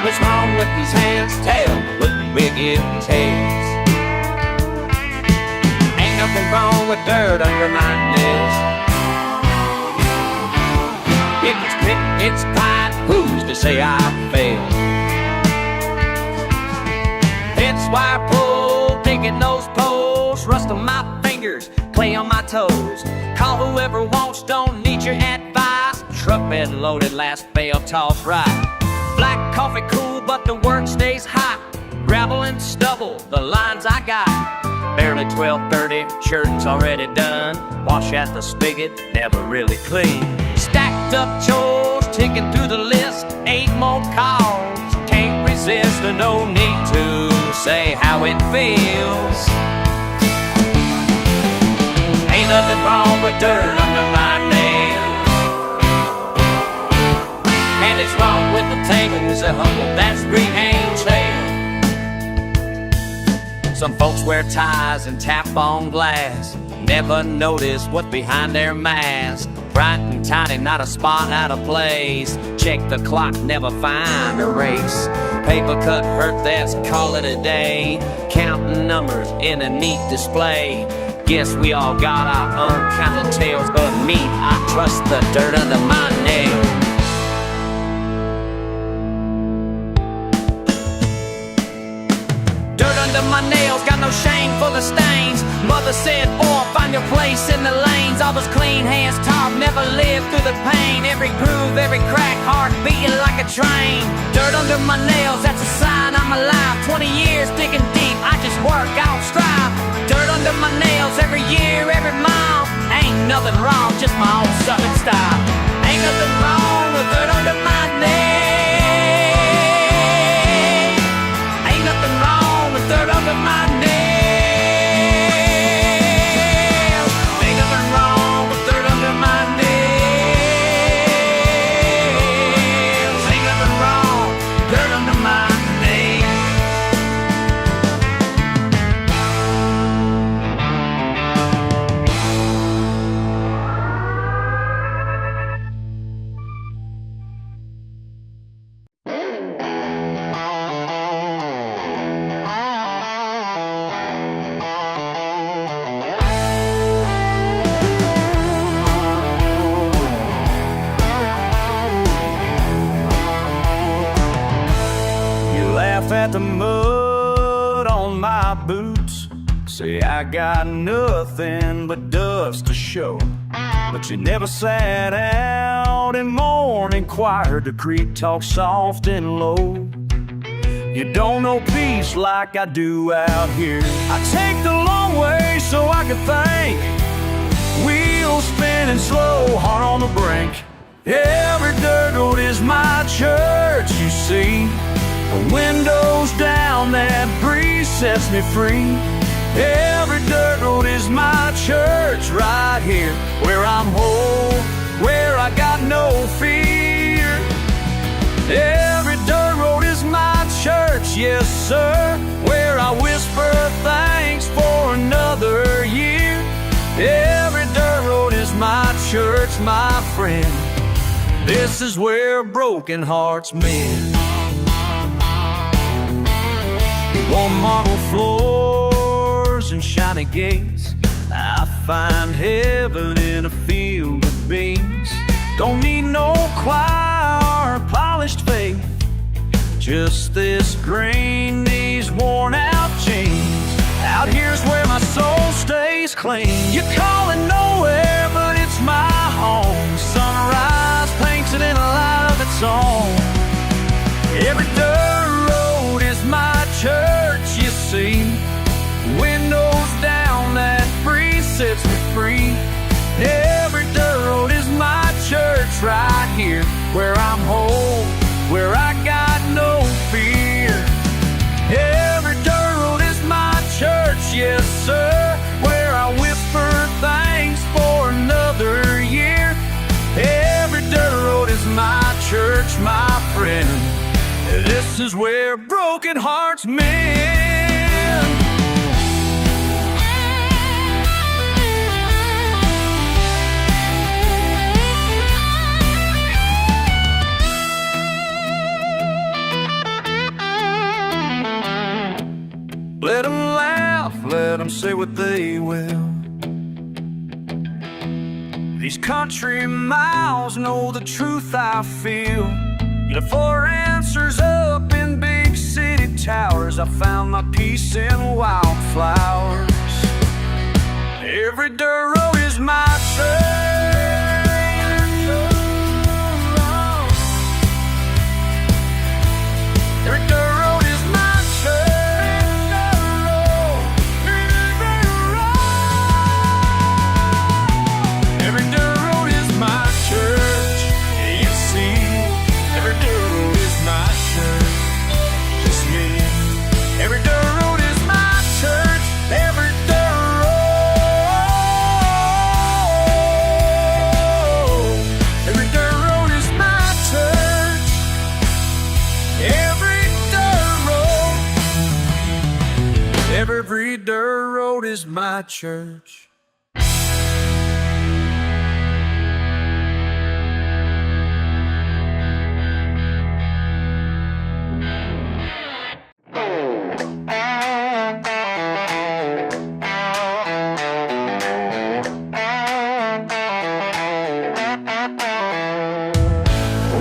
What's wrong with these hands? Tail with big ears, heads. Ain't nothing wrong with dirt under my desk. If it's picked, it's fine. Who's to say I failed? It's wire pull, digging those posts, rust on my fingers, clay on my toes. Call whoever wants, don't need your advice. Truck bed loaded, last bale tossed right. Black coffee cool, but the work stays hot. Gravel and stubble, the lines I got. Barely 12:30, shirt's already done. Wash at the spigot, never really clean. Stacked up chores, ticking through the list. 8 more calls, can't resist. And no need to say how it feels. Ain't nothing wrong with dirt under my nails. And it's wrong with the tables that humble that street ain't tail. Some folks wear ties and tap on glass. Never notice what's behind their mask. Bright and tiny, not a spot out of place. Check the clock, never find a race. Paper cut hurt, that's call it a day. Counting numbers in a neat display. Guess we all got our own kind of tales, but me, I trust the dirt under my nails. Dirt under my nails, got no shame for the stains. Mother said, boy, find your place in the lanes. All those clean hands taught, never lived through the pain. Every groove, every crack, heart beating like a train. Dirt under my nails, that's a sign I'm alive. 20 years digging deep, I just work, I don't strive. Dirt under my nails, every year, every mile. Ain't nothing wrong, just my own southern style. Ain't nothing wrong with dirt under my nails. Ain't nothing wrong with dirt under my nails. Ain't nothing wrong with dirt under my nails. Ain't nothing wrong, dirt under my nails. At the mud on my boots, say I got nothing but dust to show. But you never sat out in morning choir to creek talk soft and low. You don't know peace like I do out here. I take the long way so I can think. Wheels spinning slow, heart on the brink. Every dirt road is my church, you see. The windows down, that breeze sets me free. Every dirt road is my church right here, where I'm whole, where I got no fear. Every dirt road is my church, yes sir, where I whisper thanks for another year. Every dirt road is my church, my friend. This is where broken hearts mend. On marble floors and shiny gates, I find heaven in a field of beans. Don't need no choir or polished faith, just this green, these worn out jeans. Out here's where my soul stays clean. You call it nowhere, but it's my home. Sunrise paints it in a light of its own. Every dirt road is my church, you see. Window where I'm whole, where I got no fear. Every dirt road is my church, yes sir, where I whisper thanks for another year. Every dirt road is my church, my friend. This is where broken hearts mend. Let them laugh, let them say what they will. These country miles know the truth I feel. Look for answers up in big city towers. I found my peace in wildflowers. Every dirt road is my church. Every dirt road is my church. Every dirt road is my church. You see, every dirt road is my church. Just me. Every dirt road is my church. Every dirt road. Every dirt road is my church. Every dirt road. Every dirt road is my church.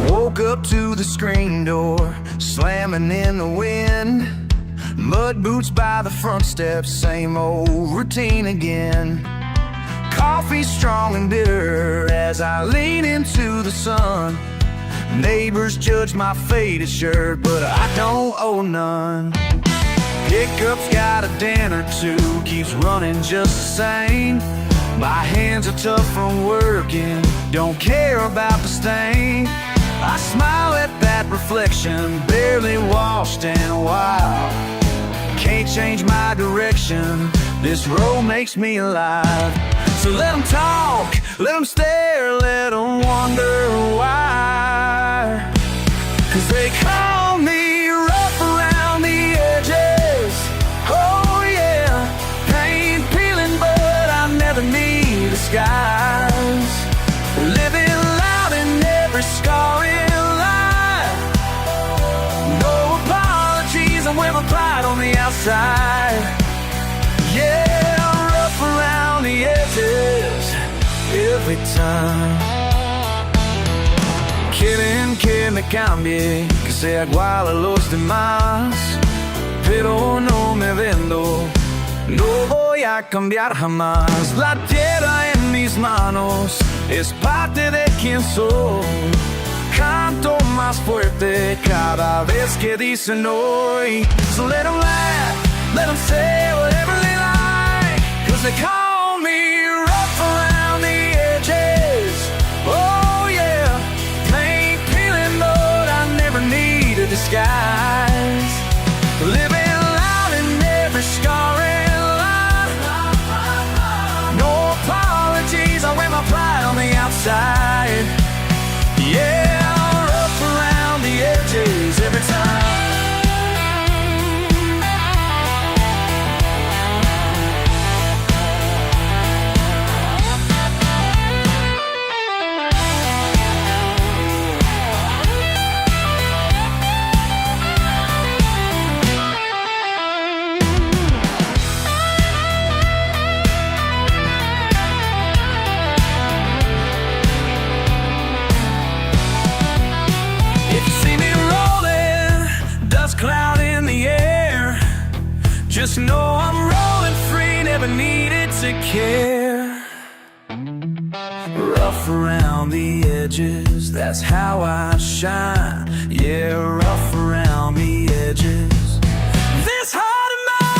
Woke up to the screen door, slamming in the wind. Mud boots by the front steps, same old routine again. Coffee strong and bitter as I lean into the sun. Neighbors judge my faded shirt, but I don't owe none. Pickup's got a dent or two, keeps running just the same. My hands are tough from working, don't care about the stain. I smile at that reflection, barely washed in a while. Can't change my direction, this road makes me alive. So let them talk, let them stare, let them wonder why. 'Cause they call me rough around the edges. Oh yeah, paint peeling but I never need a disguise. Living loud in every scar in life. No apologies, I wear my pride on the outside. Yeah, rough around the edges every time. Que me cambie, que sea igual a los demás. Pero no me vendo, no voy a cambiar jamás. La tierra en mis manos es parte de quien soy. Canto más fuerte cada vez que dicen hoy. So let them laugh, let them say whatever they like. 'Cause they call me rough around the edges. Oh yeah, paint peeling but I never need a disguise. Living loud in every scar in life. No apologies, I wear my pride on the outside. Yeah, rough around the edges every time. Cloud in the air, just know I'm rolling free, never needed to care. Rough around the edges, that's how I shine. Yeah, rough around the edges. This heart of mine.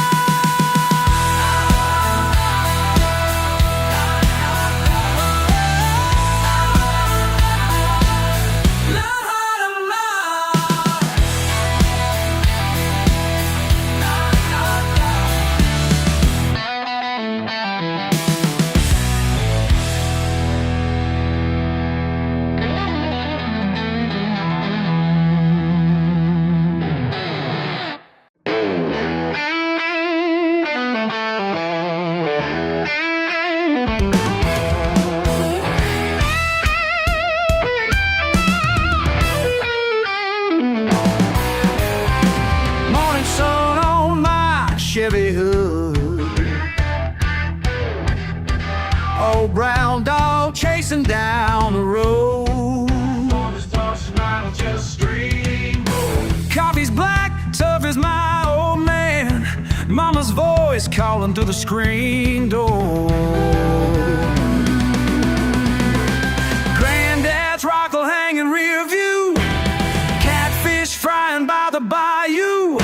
calling through the screen door. Granddad's rockle hanging rear view, catfish frying by the bayou.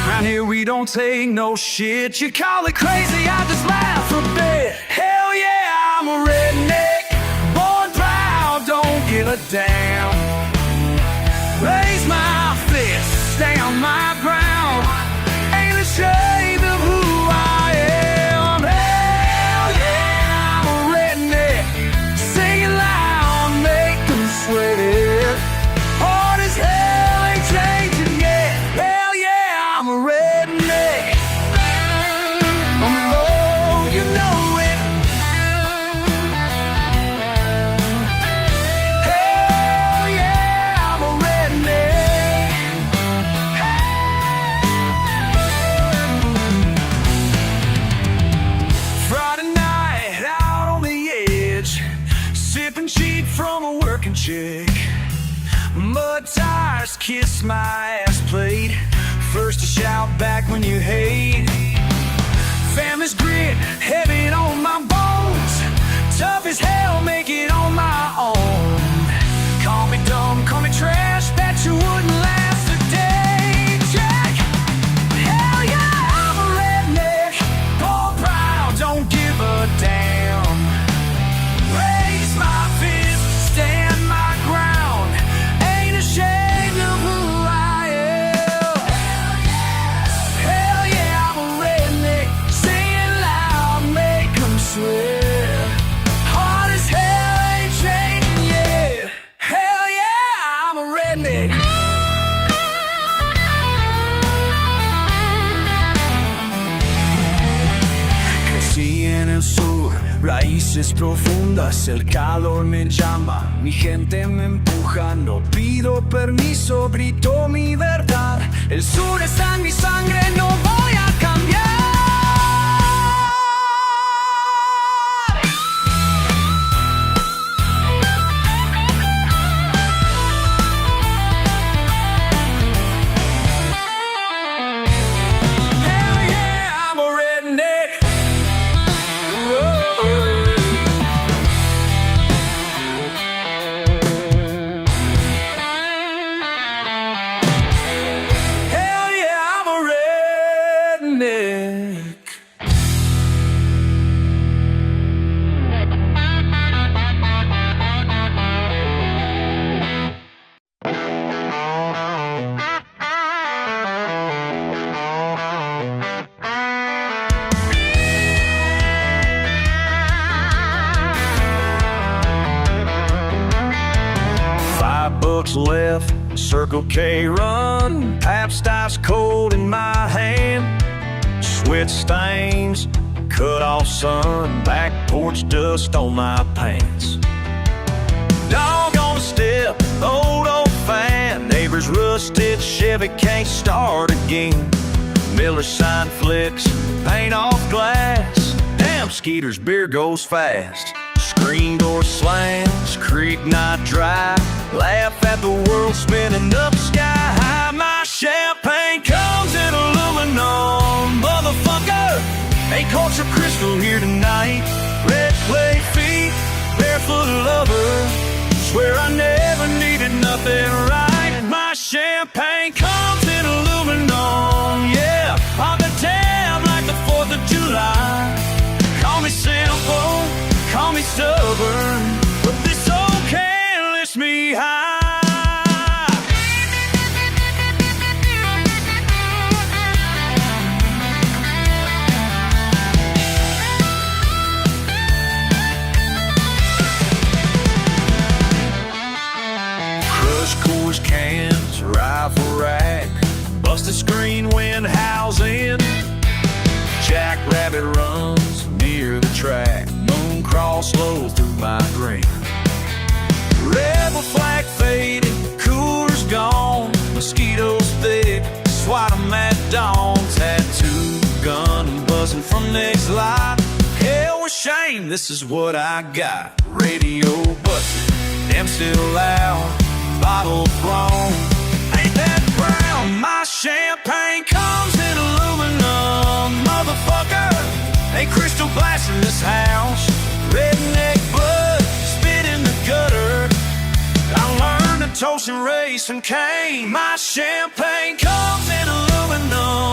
Round here we don't take no shit. You call it crazy, I just laugh a bit. Hell yeah, I'm a redneck, born proud, don't give a damn. Raise my fist, stand my ground, ain't ashamed of who I am. Hell yeah, I'm a redneck, sing it loud, make them sweat it. Hard as hell, ain't changing yet. Hell yeah, I'm a redneck. Oh, you know it. Hell yeah, I'm a redneck. Friday night, out on the edge, sipping cheap from a working chick. Mud tires kiss my ass plate. First to shout back when you hate. Family's grit, heavy on my bones. Tough as hell, make it on my own. Call me dumb, call me trash, bet you wouldn't last a day. Jack, hell yeah, I'm a redneck, born proud, don't give a damn. Raise my fist, stand my ground, ain't ashamed of who I am. Hell yeah, I'm a redneck, sing it loud, make them swear. Hard as hell, ain't changing yet. Hell yeah, I'm a redneck. Crecí en el sur, raíces profundas, el calor me llama, mi gente me empuja, no pido permiso, grito mi verdad. El sur está en mi sangre, no voy a cambiar. Hell yeah, I'm a redneck. Hell yeah, I'm a redneck. $5 left, Circle K run, Pabst Ice cold in my hand. Sweat stains, cut off sun, back porch dust on my pants. Dog on the step, old fan, neighbor's rusted Chevy can't start again. Miller sign flicks, paint off glass, damn Skeeter's beer goes fast. Screen door slams, creek not dry, laugh at the world spinning up sky high. My champagne comes in aluminum, motherfucker, ain't culture crystal here tonight. Red clay feet, barefoot lover, swear I never needed nothing right. My champagne comes in aluminum, yeah, on the tab like the 4th of July. Call me simple, call me stubborn, but this old can lifts me high. Crushed course cans, rifle rack, busted screen when housing. Jackrabbit runs near the track, moon crawl slow through my brain. Rebel flag faded, cooler's gone, mosquitoes thick, swat 'em at dawn. Tattoo gun buzzing from next light. Hell with shame, this is what I got. Radio busted, damn still loud, bottle thrown, ain't that brown. My champagne comes in aluminum, motherfucker. this house. Redneck blood, spit in the gutter. I learned to toast and race and cane. My champagne comes in aluminum.